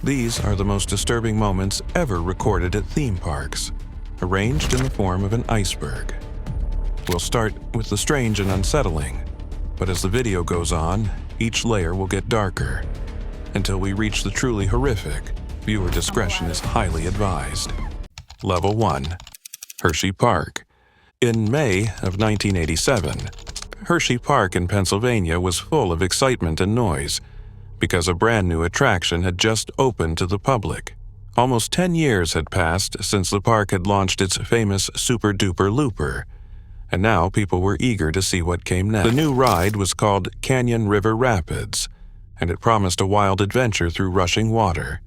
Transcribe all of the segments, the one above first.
These are the most disturbing moments ever recorded at theme parks, arranged in the form of an iceberg. We'll start with the strange and unsettling, but as the video goes on, each layer will get darker. Until we reach the truly horrific, viewer discretion is highly advised. Level 1. Hershey Park. In May of 1987, Hershey Park in Pennsylvania was full of excitement and noise because a brand new attraction had just opened to the public. Almost 10 years had passed since the park had launched its famous Super Duper Looper, and now people were eager to see what came next. The new ride was called Canyon River Rapids, and it promised a wild adventure through rushing water,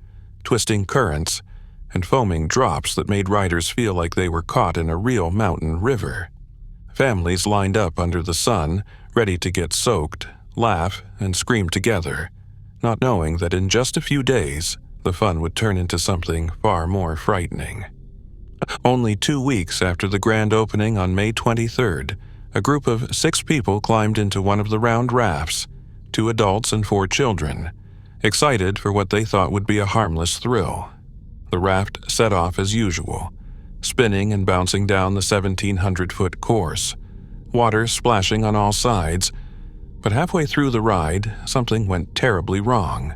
twisting currents, and foaming drops that made riders feel like they were caught in a real mountain river. Families lined up under the sun, ready to get soaked, laugh, and scream together, not knowing that in just a few days, the fun would turn into something far more frightening. Only 2 weeks after the grand opening on May 23rd, a group of 6 people climbed into one of the round rafts, 2 adults and 4 children, excited for what they thought would be a harmless thrill. The raft set off as usual, spinning and bouncing down the 1,700-foot course, water splashing on all sides. But halfway through the ride, something went terribly wrong.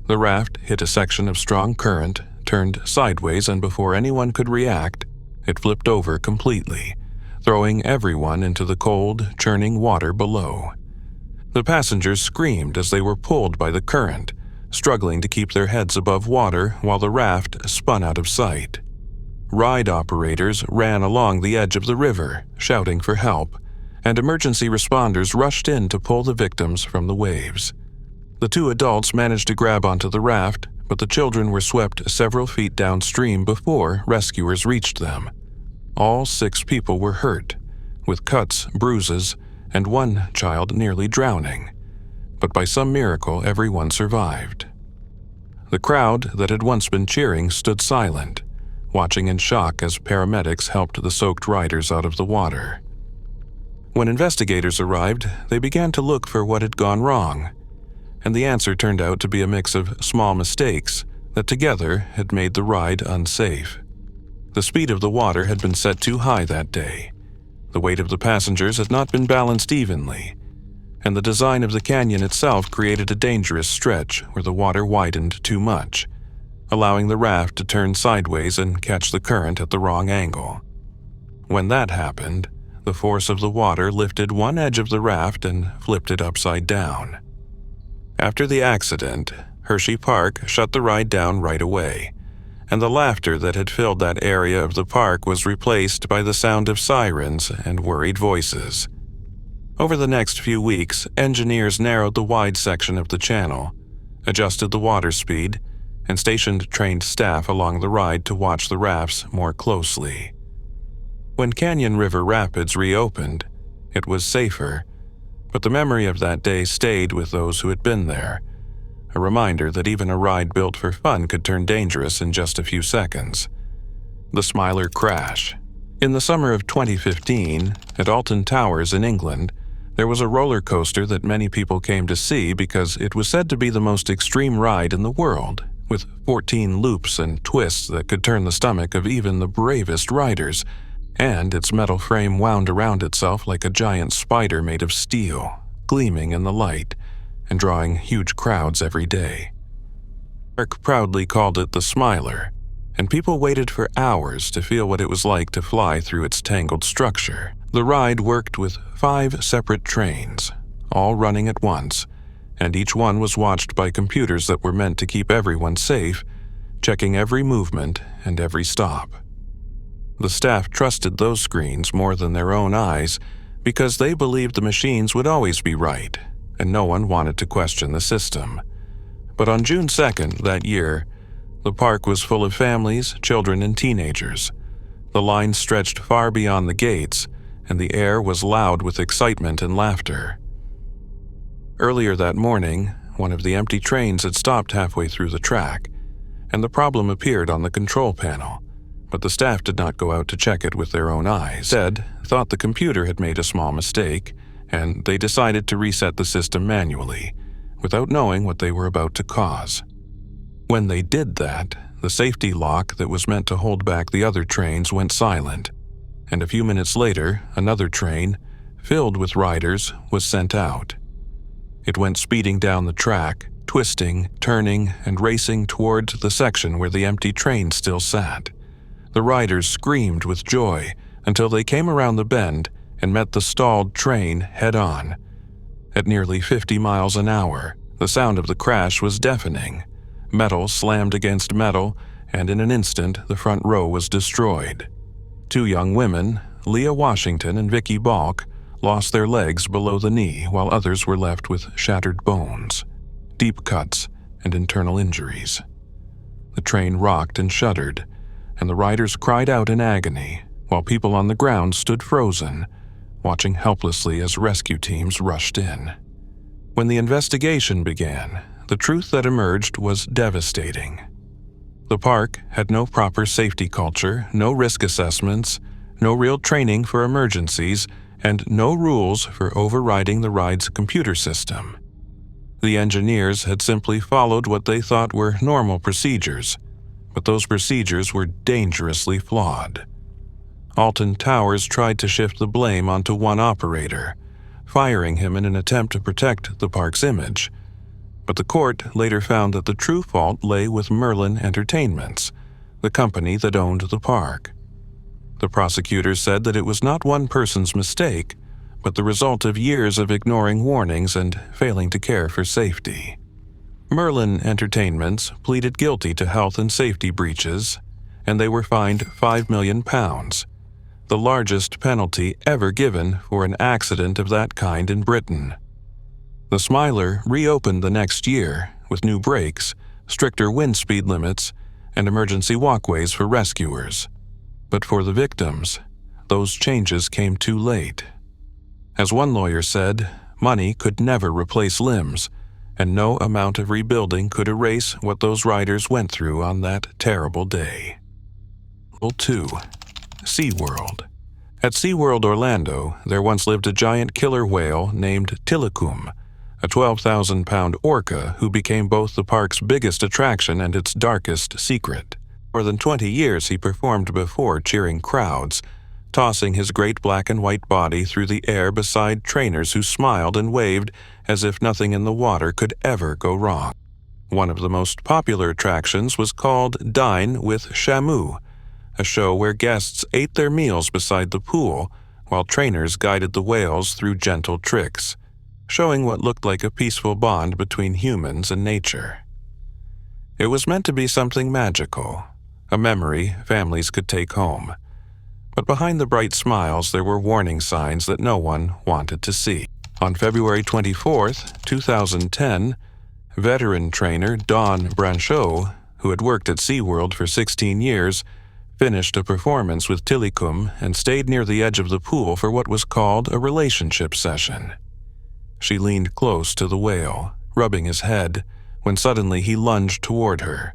The raft hit a section of strong current, turned sideways, and before anyone could react, it flipped over completely, throwing everyone into the cold, churning water below. The passengers screamed as they were pulled by the current, struggling to keep their heads above water while the raft spun out of sight. Ride operators ran along the edge of the river, shouting for help, and emergency responders rushed in to pull the victims from the waves. The 2 adults managed to grab onto the raft, but the children were swept several feet downstream before rescuers reached them. All 6 people were hurt, with cuts, bruises, and 1 child nearly drowning. But by some miracle, everyone survived. The crowd that had once been cheering stood silent, watching in shock as paramedics helped the soaked riders out of the water. When investigators arrived, they began to look for what had gone wrong, and the answer turned out to be a mix of small mistakes that together had made the ride unsafe. The speed of the water had been set too high that day, the weight of the passengers had not been balanced evenly, and the design of the canyon itself created a dangerous stretch where the water widened too much, allowing the raft to turn sideways and catch the current at the wrong angle. When that happened, the force of the water lifted one edge of the raft and flipped it upside down. After the accident, Hershey Park shut the ride down right away, and the laughter that had filled that area of the park was replaced by the sound of sirens and worried voices. Over the next few weeks, engineers narrowed the wide section of the channel, adjusted the water speed, and stationed trained staff along the ride to watch the rafts more closely. When Canyon River Rapids reopened, it was safer, but the memory of that day stayed with those who had been there, a reminder that even a ride built for fun could turn dangerous in just a few seconds. The Smiler Crash. In the summer of 2015, at Alton Towers in England, there was a roller coaster that many people came to see because it was said to be the most extreme ride in the world, with 14 loops and twists that could turn the stomach of even the bravest riders, and its metal frame wound around itself like a giant spider made of steel, gleaming in the light and drawing huge crowds every day. Park proudly called it the Smiler, and people waited for hours to feel what it was like to fly through its tangled structure. The ride worked with 5 separate trains, all running at once, and each one was watched by computers that were meant to keep everyone safe, checking every movement and every stop. The staff trusted those screens more than their own eyes because they believed the machines would always be right, and no one wanted to question the system. But on June 2nd that year, the park was full of families, children, and teenagers. The line stretched far beyond the gates, and the air was loud with excitement and laughter. Earlier that morning, one of the empty trains had stopped halfway through the track, and the problem appeared on the control panel. But the staff did not go out to check it with their own eyes. Instead, thought the computer had made a small mistake, and they decided to reset the system manually, without knowing what they were about to cause. When they did that, the safety lock that was meant to hold back the other trains went silent, and a few minutes later, another train, filled with riders, was sent out. It went speeding down the track, twisting, turning, and racing towards the section where the empty train still sat. The riders screamed with joy until they came around the bend and met the stalled train head-on. At nearly 50 miles an hour, the sound of the crash was deafening. Metal slammed against metal, and in an instant the front row was destroyed. Two young women, Leah Washington and Vicky Balk, lost their legs below the knee while others were left with shattered bones, deep cuts, and internal injuries. The train rocked and shuddered, and the riders cried out in agony while people on the ground stood frozen, watching helplessly as rescue teams rushed in. When the investigation began, the truth that emerged was devastating. The park had no proper safety culture, no risk assessments, no real training for emergencies, and no rules for overriding the ride's computer system. The engineers had simply followed what they thought were normal procedures, but those procedures were dangerously flawed. Alton Towers tried to shift the blame onto one operator, firing him in an attempt to protect the park's image. But the court later found that the true fault lay with Merlin Entertainments, the company that owned the park. The prosecutors said that it was not one person's mistake, but the result of years of ignoring warnings and failing to care for safety. Merlin Entertainments pleaded guilty to health and safety breaches, and they were fined £5 million, the largest penalty ever given for an accident of that kind in Britain. The Smiler reopened the next year with new brakes, stricter wind speed limits, and emergency walkways for rescuers. But for the victims, those changes came too late. As one lawyer said, money could never replace limbs, and no amount of rebuilding could erase what those riders went through on that terrible day. 2. SeaWorld. At SeaWorld Orlando, there once lived a giant killer whale named Tilikum, a 12,000-pound orca who became both the park's biggest attraction and its darkest secret. For more than 20 years he performed before cheering crowds, tossing his great black and white body through the air beside trainers who smiled and waved as if nothing in the water could ever go wrong. One of the most popular attractions was called Dine with Shamu, a show where guests ate their meals beside the pool while trainers guided the whales through gentle tricks, showing what looked like a peaceful bond between humans and nature. It was meant to be something magical, a memory families could take home. But behind the bright smiles there were warning signs that no one wanted to see. On February 24, 2010, veteran trainer Dawn Brancheau, who had worked at SeaWorld for 16 years, finished a performance with Tilikum and stayed near the edge of the pool for what was called a relationship session. She leaned close to the whale, rubbing his head, when suddenly he lunged toward her.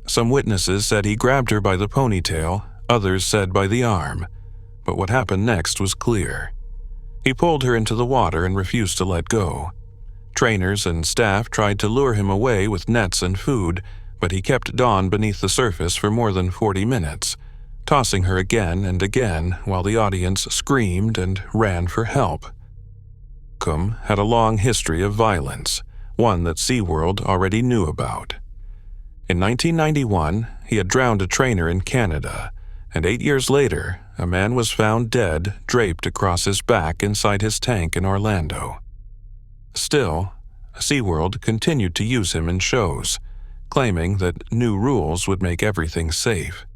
Some witnesses said he grabbed her by the ponytail, others said by the arm, but what happened next was clear. He pulled her into the water and refused to let go. Trainers and staff tried to lure him away with nets and food, but he kept Dawn beneath the surface for more than 40 minutes, tossing her again and again while the audience screamed and ran for help. Tilikum had a long history of violence, one that SeaWorld already knew about. In 1991, he had drowned a trainer in Canada, and 8 years later, a man was found dead, draped across his back inside his tank in Orlando. Still, SeaWorld continued to use him in shows, claiming that new rules would make everything safe.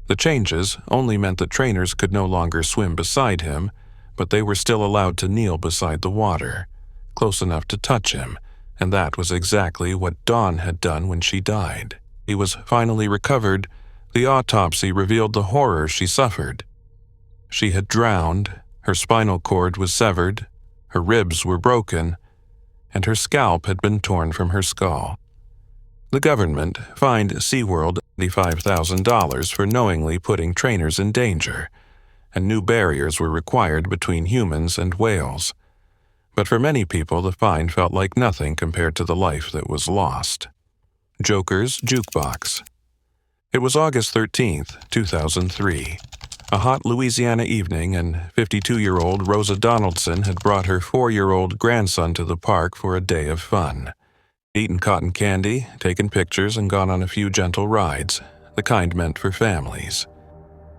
The changes only meant that trainers could no longer swim beside him, but they were still allowed to kneel beside the water, close enough to touch him, and that was exactly what Dawn had done when she died. He was finally recovered. The autopsy revealed the horror she suffered. She had drowned, her spinal cord was severed, her ribs were broken, and her scalp had been torn from her skull. The government fined SeaWorld $85,000 for knowingly putting trainers in danger, and new barriers were required between humans and whales. But for many people, the fine felt like nothing compared to the life that was lost. Joker's Jukebox. It was August 13th, 2003. A hot Louisiana evening, and 52-year-old Rosa Donaldson had brought her 4-year-old grandson to the park for a day of fun. Eaten cotton candy, taken pictures, and gone on a few gentle rides, the kind meant for families.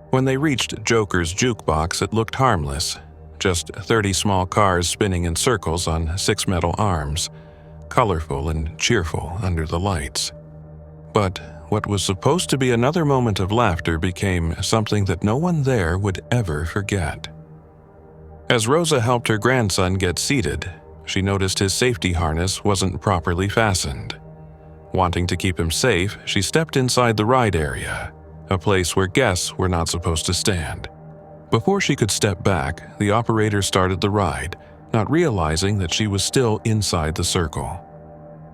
When they reached Joker's Jukebox, it looked harmless. Just 30 small cars spinning in circles on 6 metal arms, colorful and cheerful under the lights. But what was supposed to be another moment of laughter became something that no one there would ever forget. As Rosa helped her grandson get seated, she noticed his safety harness wasn't properly fastened. Wanting to keep him safe, she stepped inside the ride area, a place where guests were not supposed to stand. Before she could step back, the operator started the ride, not realizing that she was still inside the circle.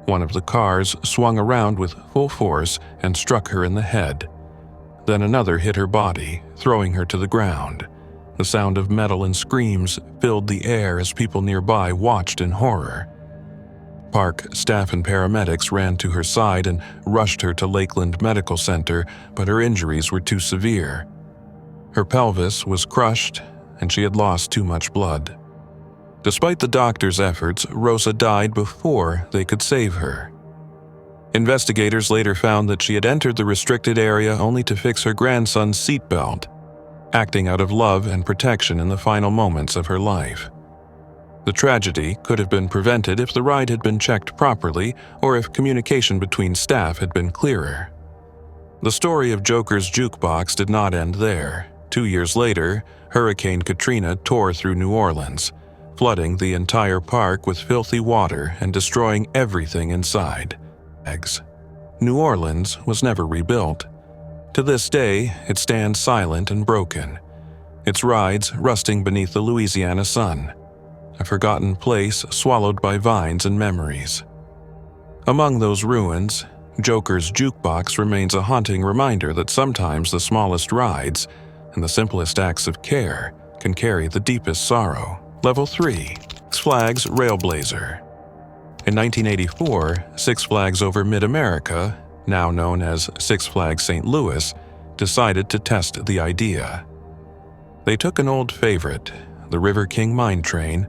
One of the cars swung around with full force and struck her in the head. Then another hit her body, throwing her to the ground. The sound of metal and screams filled the air as people nearby watched in horror. Park staff and paramedics ran to her side and rushed her to Lakeland Medical Center, but her injuries were too severe. Her pelvis was crushed, and she had lost too much blood. Despite the doctor's efforts, Rosa died before they could save her. Investigators later found that she had entered the restricted area only to fix her grandson's seatbelt, acting out of love and protection in the final moments of her life. The tragedy could have been prevented if the ride had been checked properly or if communication between staff had been clearer. The story of Joker's Jukebox did not end there. 2 years later, Hurricane Katrina tore through New Orleans, flooding the entire park with filthy water and destroying everything inside. New Orleans was never rebuilt. To this day, it stands silent and broken, its rides rusting beneath the Louisiana sun, a forgotten place swallowed by vines and memories. Among those ruins, Joker's Jukebox remains a haunting reminder that sometimes the smallest rides and the simplest acts of care can carry the deepest sorrow. Level 3. Six Flags Railblazer. In 1984, Six Flags Over Mid-America, now known as Six Flags St. Louis, decided to test the idea. They took an old favorite, the River King Mine Train,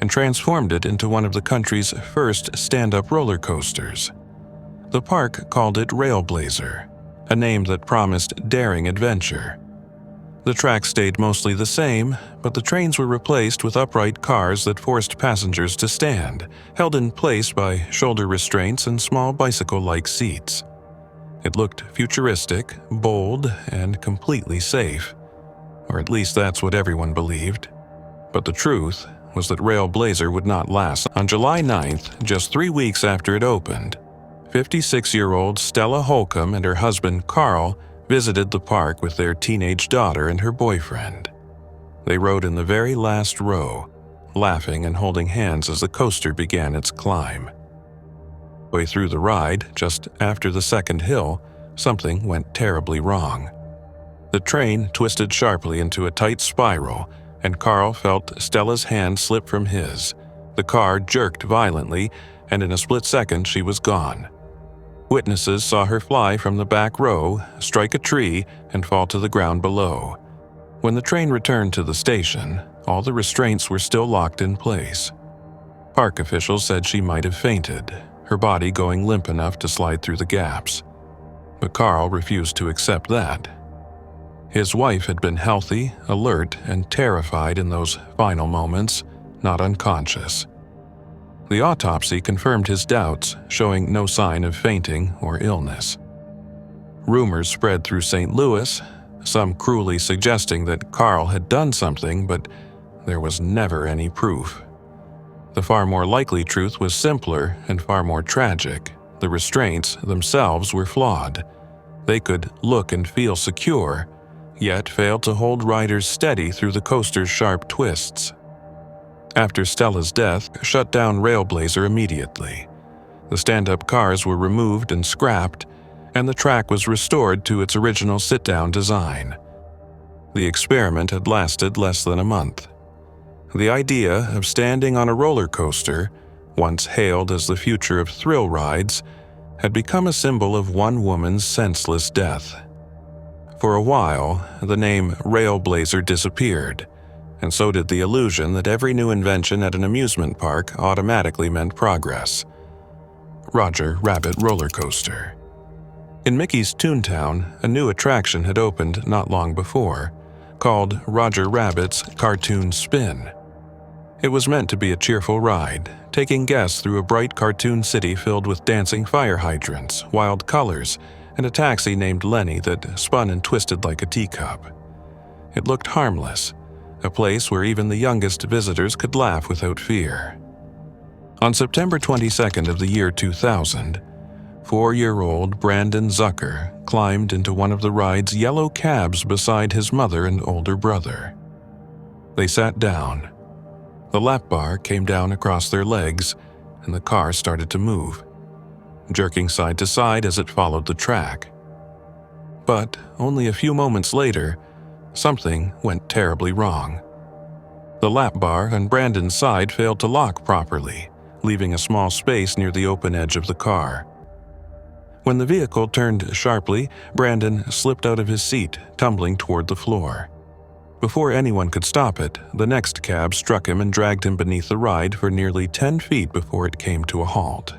and transformed it into one of the country's first stand-up roller coasters. The park called it Railblazer, a name that promised daring adventure. The tracks stayed mostly the same, but the trains were replaced with upright cars that forced passengers to stand, held in place by shoulder restraints and small bicycle-like seats. It looked futuristic, bold, and completely safe. Or at least that's what everyone believed. But the truth was that Railblazer would not last. On July 9th, just 3 weeks after it opened, 56-year-old Stella Holcomb and her husband Carl visited the park with their teenage daughter and her boyfriend. They rode in the very last row, laughing and holding hands as the coaster began its climb. Way through the ride, just after the second hill, something went terribly wrong. The train twisted sharply into a tight spiral, and Carl felt Stella's hand slip from his. The car jerked violently, and in a split second she was gone. Witnesses saw her fly from the back row, strike a tree, and fall to the ground below. When the train returned to the station, all the restraints were still locked in place. Park officials said she might have fainted, her body going limp enough to slide through the gaps. But Carl refused to accept that. His wife had been healthy, alert, and terrified in those final moments, not unconscious. The autopsy confirmed his doubts, showing no sign of fainting or illness. Rumors spread through St. Louis, some cruelly suggesting that Carl had done something, but there was never any proof. The far more likely truth was simpler and far more tragic. The restraints themselves were flawed. They could look and feel secure, yet failed to hold riders steady through the coaster's sharp twists. After Stella's death, shut down Railblazer immediately. The stand-up cars were removed and scrapped, and the track was restored to its original sit-down design. The experiment had lasted less than a month. The idea of standing on a roller coaster, once hailed as the future of thrill rides, had become a symbol of one woman's senseless death. For a while, the name Railblazer disappeared, and so did the illusion that every new invention at an amusement park automatically meant progress. Roger Rabbit Roller Coaster. In Mickey's Toontown, a new attraction had opened not long before, called Roger Rabbit's Cartoon Spin. It was meant to be a cheerful ride, taking guests through a bright cartoon city filled with dancing fire hydrants, wild colors, and a taxi named Lenny that spun and twisted like a teacup. It looked harmless, a place where even the youngest visitors could laugh without fear. On September 22nd of the year 2000, 4-year-old Brandon Zucker climbed into one of the ride's yellow cabs beside his mother and older brother. They sat down. The lap bar came down across their legs, and the car started to move, jerking side to side as it followed the track. But only a few moments later, something went terribly wrong. The lap bar on Brandon's side failed to lock properly, leaving a small space near the open edge of the car. When the vehicle turned sharply, Brandon slipped out of his seat, tumbling toward the floor. Before anyone could stop it, the next cab struck him and dragged him beneath the ride for nearly 10 feet before it came to a halt.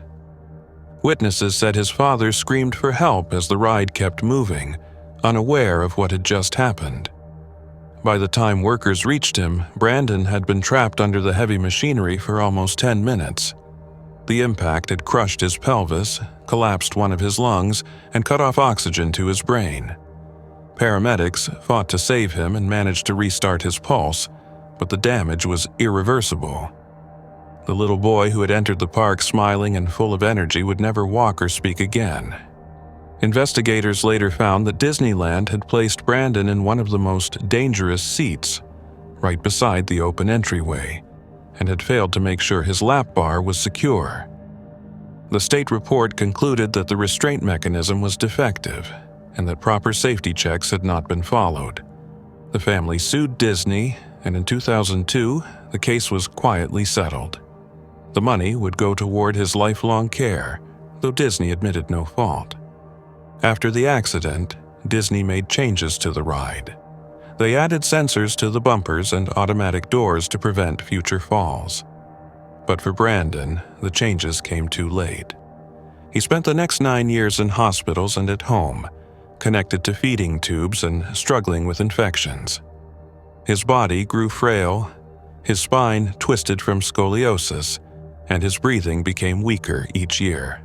Witnesses said his father screamed for help as the ride kept moving, unaware of what had just happened. By the time workers reached him, Brandon had been trapped under the heavy machinery for almost 10 minutes. The impact had crushed his pelvis, collapsed one of his lungs, and cut off oxygen to his brain. Paramedics fought to save him and managed to restart his pulse, but the damage was irreversible. The little boy who had entered the park smiling and full of energy would never walk or speak again. Investigators later found that Disneyland had placed Brandon in one of the most dangerous seats, right beside the open entryway, and had failed to make sure his lap bar was secure. The state report concluded that the restraint mechanism was defective and that proper safety checks had not been followed. The family sued Disney, and in 2002, the case was quietly settled. The money would go toward his lifelong care, though Disney admitted no fault. After the accident, Disney made changes to the ride. They added sensors to the bumpers and automatic doors to prevent future falls. But for Brandon, the changes came too late. He spent the next 9 years in hospitals and at home, connected to feeding tubes and struggling with infections. His body grew frail, his spine twisted from scoliosis, and his breathing became weaker each year.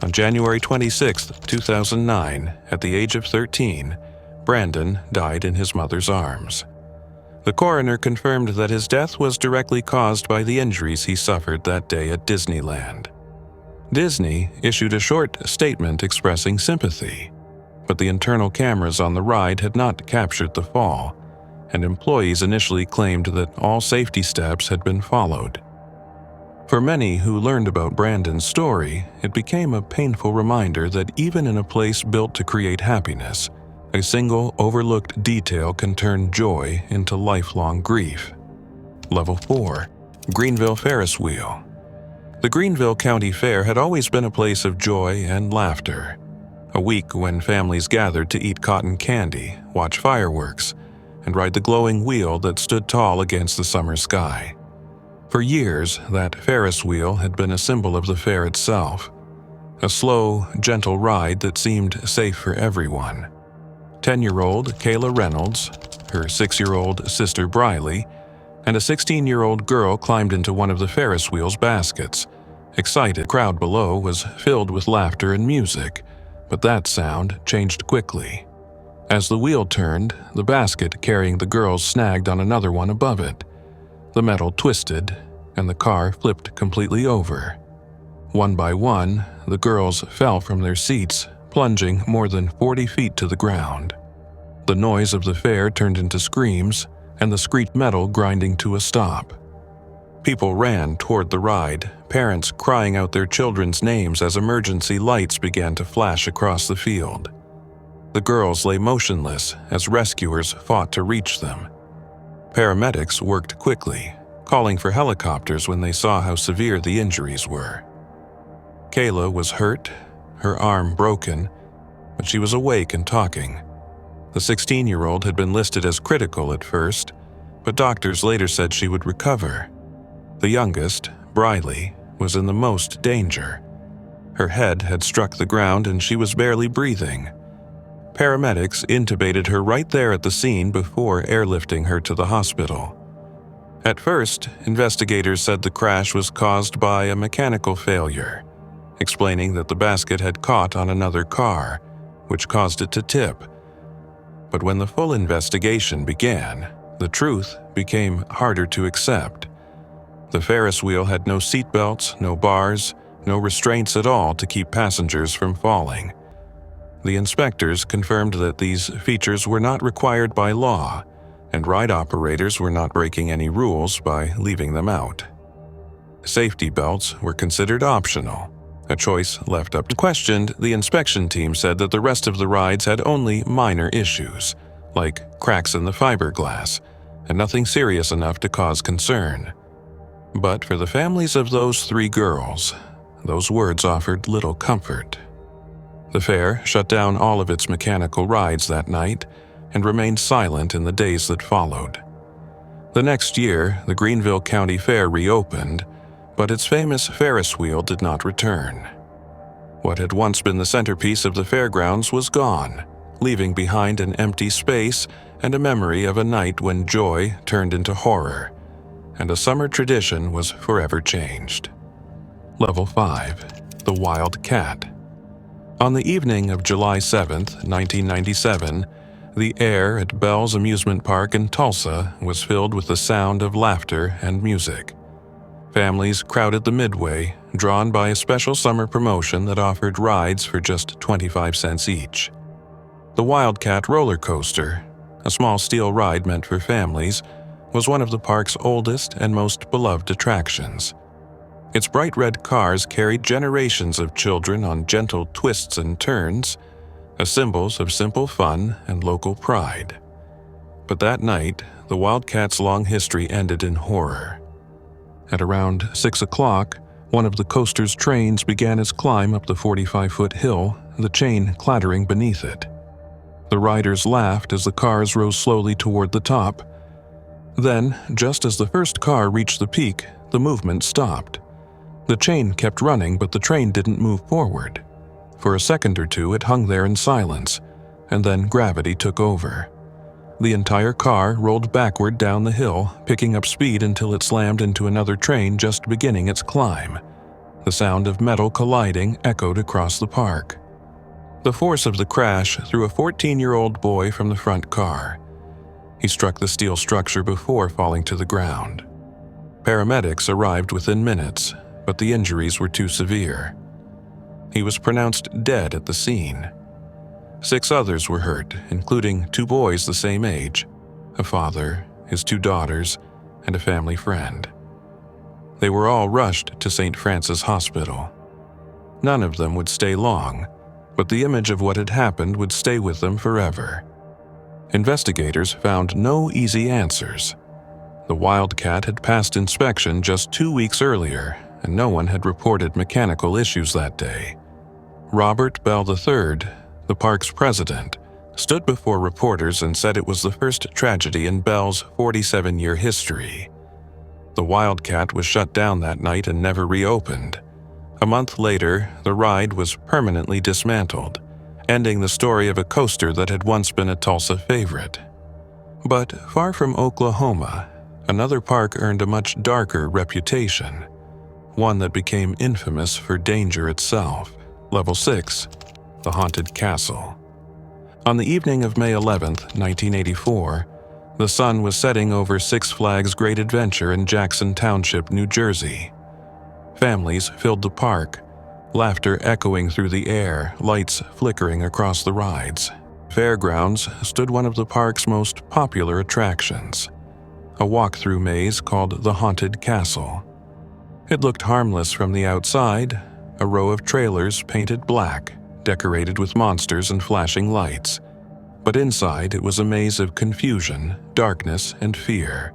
On January 26, 2009, at the age of 13, Brandon died in his mother's arms. The coroner confirmed that his death was directly caused by the injuries he suffered that day at Disneyland. Disney issued a short statement expressing sympathy, but the internal cameras on the ride had not captured the fall, and employees initially claimed that all safety steps had been followed. For many who learned about Brandon's story, it became a painful reminder that even in a place built to create happiness, a single overlooked detail can turn joy into lifelong grief. Level 4. Greenville Ferris Wheel. The Greenville County Fair had always been a place of joy and laughter. A week when families gathered to eat cotton candy, watch fireworks, and ride the glowing wheel that stood tall against the summer sky. For years, that Ferris wheel had been a symbol of the fair itself. A slow, gentle ride that seemed safe for everyone. 10-year-old Kayla Reynolds, her 6-year-old sister Briley, and a 16-year-old girl climbed into one of the Ferris wheel's baskets. Excited, the crowd below was filled with laughter and music, but that sound changed quickly. As the wheel turned, the basket carrying the girls snagged on another one above it. The metal twisted, and the car flipped completely over. One by one, the girls fell from their seats, plunging more than 40 feet to the ground. The noise of the fair turned into screams, and the screeched metal grinding to a stop. People ran toward the ride, parents crying out their children's names as emergency lights began to flash across the field. The girls lay motionless as rescuers fought to reach them. Paramedics worked quickly, calling for helicopters when they saw how severe the injuries were. Kayla was hurt, her arm broken, but she was awake and talking. The 16-year-old had been listed as critical at first, but doctors later said she would recover. The youngest, Briley, was in the most danger. Her head had struck the ground and she was barely breathing. Paramedics intubated her right there at the scene before airlifting her to the hospital. At first, investigators said the crash was caused by a mechanical failure, explaining that the basket had caught on another car, which caused it to tip. But when the full investigation began, the truth became harder to accept. The Ferris wheel had no seatbelts, no bars, no restraints at all to keep passengers from falling. The inspectors confirmed that these features were not required by law, and ride operators were not breaking any rules by leaving them out. Safety belts were considered optional, a choice left up to questioned. The inspection team said that the rest of the rides had only minor issues, like cracks in the fiberglass, and nothing serious enough to cause concern. But for the families of those 3 girls, those words offered little comfort. The fair shut down all of its mechanical rides that night and remained silent in the days that followed. The next year, the Greenville County Fair reopened, but its famous Ferris wheel did not return. What had once been the centerpiece of the fairgrounds was gone, leaving behind an empty space and a memory of a night when joy turned into horror, and a summer tradition was forever changed. Level 5. The Wild Cat. On the evening of July 7, 1997, the air at Bell's Amusement Park in Tulsa was filled with the sound of laughter and music. Families crowded the midway, drawn by a special summer promotion that offered rides for just 25 cents each. The Wildcat roller coaster, a small steel ride meant for families, was one of the park's oldest and most beloved attractions. Its bright red cars carried generations of children on gentle twists and turns, as symbols of simple fun and local pride. But that night, the Wildcat's long history ended in horror. At around 6 o'clock, one of the coaster's trains began its climb up the 45-foot hill, the chain clattering beneath it. The riders laughed as the cars rose slowly toward the top. Then, just as the first car reached the peak, the movement stopped. The chain kept running, but the train didn't move forward. For a second or two, it hung there in silence, and then gravity took over. The entire car rolled backward down the hill, picking up speed until it slammed into another train just beginning its climb. The sound of metal colliding echoed across the park. The force of the crash threw a 14-year-old boy from the front car. He struck the steel structure before falling to the ground. Paramedics arrived within minutes, but the injuries were too severe. He was pronounced dead at the scene. 6 others were hurt, including 2 boys the same age, a father, his 2 daughters, and a family friend. They were all rushed to St. Francis Hospital. None of them would stay long, but the image of what had happened would stay with them forever. Investigators found no easy answers. The Wildcat had passed inspection just 2 weeks earlier, and no one had reported mechanical issues that day. Robert Bell III, the park's president, stood before reporters and said it was the first tragedy in Bell's 47-year history. The Wildcat was shut down that night and never reopened. A month later, the ride was permanently dismantled, ending the story of a coaster that had once been a Tulsa favorite. But far from Oklahoma, another park earned a much darker reputation, one that became infamous for danger itself. Level 6. The Haunted Castle. On the evening of May 11, 1984, the sun was setting over Six Flags Great Adventure in Jackson Township, New Jersey. Families filled the park, laughter echoing through the air, lights flickering across the rides. Fairgrounds stood one of the park's most popular attractions, a walk-through maze called the Haunted Castle. It looked harmless from the outside, a row of trailers painted black, decorated with monsters and flashing lights. But inside it was a maze of confusion, darkness, and fear.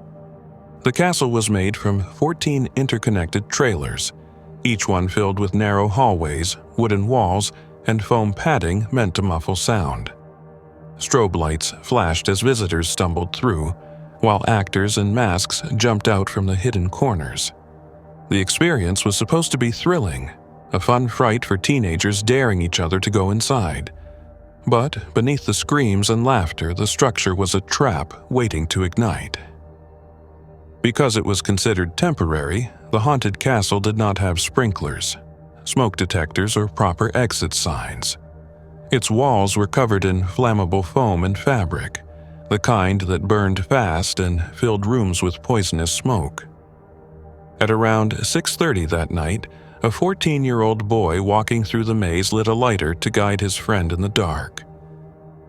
The castle was made from 14 interconnected trailers, each one filled with narrow hallways, wooden walls, and foam padding meant to muffle sound. Strobe lights flashed as visitors stumbled through, while actors in masks jumped out from the hidden corners. The experience was supposed to be thrilling, a fun fright for teenagers daring each other to go inside. But beneath the screams and laughter, the structure was a trap waiting to ignite. Because it was considered temporary, the haunted castle did not have sprinklers, smoke detectors, or proper exit signs. Its walls were covered in flammable foam and fabric, the kind that burned fast and filled rooms with poisonous smoke. At around 6:30 that night, a 14-year-old boy walking through the maze lit a lighter to guide his friend in the dark.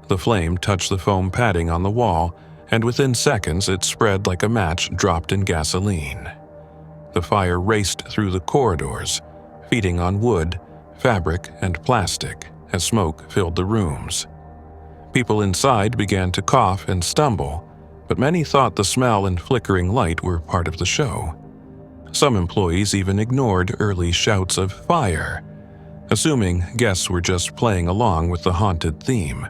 The flame touched the foam padding on the wall, and within seconds it spread like a match dropped in gasoline. The fire raced through the corridors, feeding on wood, fabric, and plastic as smoke filled the rooms. People inside began to cough and stumble, but many thought the smell and flickering light were part of the show. Some employees even ignored early shouts of fire, assuming guests were just playing along with the haunted theme.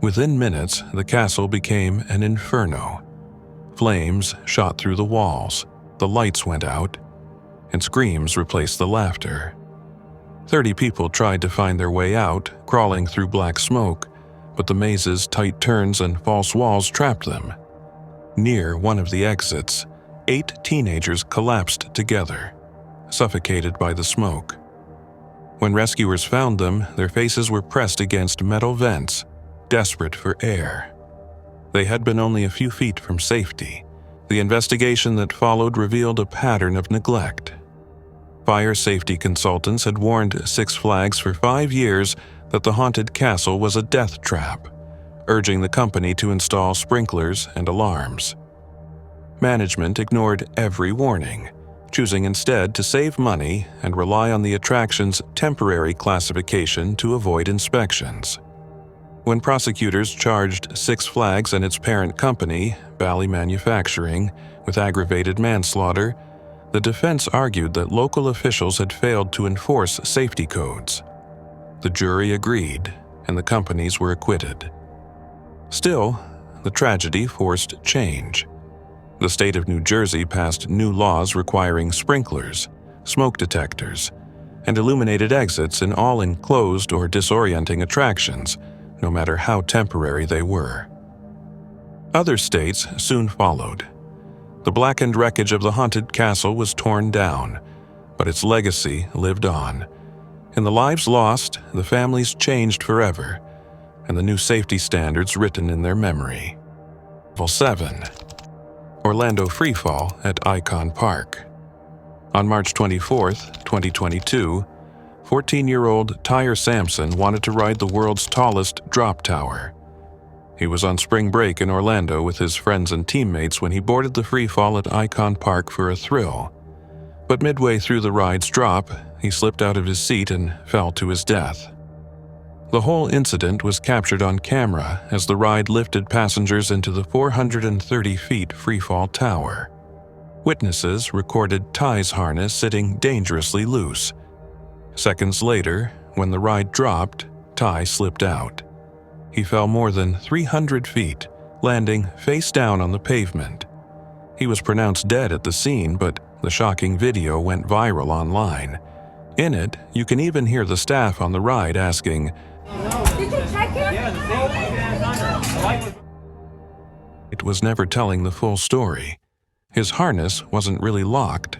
Within minutes, the castle became an inferno. Flames shot through the walls, the lights went out, and screams replaced the laughter. 30 people tried to find their way out, crawling through black smoke, but the maze's tight turns and false walls trapped them. Near one of the exits, 8 teenagers collapsed together, suffocated by the smoke. When rescuers found them, their faces were pressed against metal vents, desperate for air. They had been only a few feet from safety. The investigation that followed revealed a pattern of neglect. Fire safety consultants had warned Six Flags for 5 years that the haunted castle was a death trap, urging the company to install sprinklers and alarms. Management ignored every warning, choosing instead to save money and rely on the attraction's temporary classification to avoid inspections. When prosecutors charged Six Flags and its parent company, Bally Manufacturing, with aggravated manslaughter, the defense argued that local officials had failed to enforce safety codes. The jury agreed, and the companies were acquitted. Still, the tragedy forced change. The state of New Jersey passed new laws requiring sprinklers, smoke detectors, and illuminated exits in all enclosed or disorienting attractions, no matter how temporary they were. Other states soon followed. The blackened wreckage of the haunted castle was torn down, but its legacy lived on. In the lives lost, the families changed forever, and the new safety standards written in their memory. Level 7. Orlando Freefall at Icon Park. On March 24, 2022, 14-year-old Tyre Sampson wanted to ride the world's tallest drop tower. He was on spring break in Orlando with his friends and teammates when he boarded the freefall at Icon Park for a thrill. But midway through the ride's drop, he slipped out of his seat and fell to his death. The whole incident was captured on camera as the ride lifted passengers into the 430 feet freefall tower. Witnesses recorded Ty's harness sitting dangerously loose. Seconds later, when the ride dropped, Ty slipped out. He fell more than 300 feet, landing face down on the pavement. He was pronounced dead at the scene, but the shocking video went viral online. In it, you can even hear the staff on the ride asking, "Did you check it?" It was never telling the full story. His harness wasn't really locked.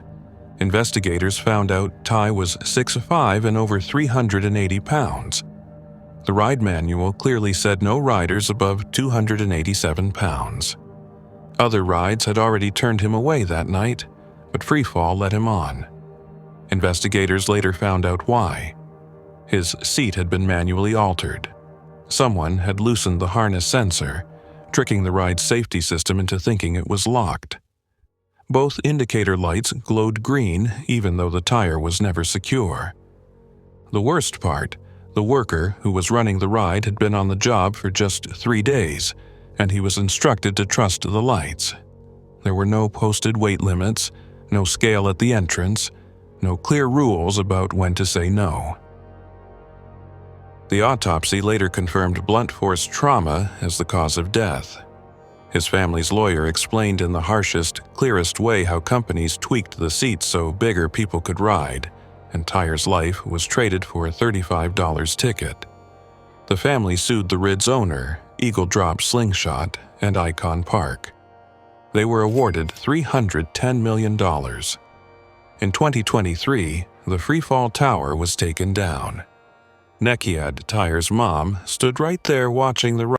Investigators found out Ty was 6'5" and over 380 pounds. The ride manual clearly said no riders above 287 pounds. Other rides had already turned him away that night, but Freefall let him on. Investigators later found out why. His seat had been manually altered. Someone had loosened the harness sensor, tricking the ride's safety system into thinking it was locked. Both indicator lights glowed green even though the tire was never secure. The worst part, the worker who was running the ride had been on the job for just 3 days, and he was instructed to trust the lights. There were no posted weight limits, no scale at the entrance, no clear rules about when to say no. The autopsy later confirmed blunt force trauma as the cause of death. His family's lawyer explained in the harshest, clearest way how companies tweaked the seats so bigger people could ride, and Tyre's life was traded for a $35 ticket. The family sued the RID's owner, Eagle Drop Slingshot, and Icon Park. They were awarded $310 million. In 2023, the Freefall Tower was taken down. Nekiad, Tyre's mom, stood right there watching the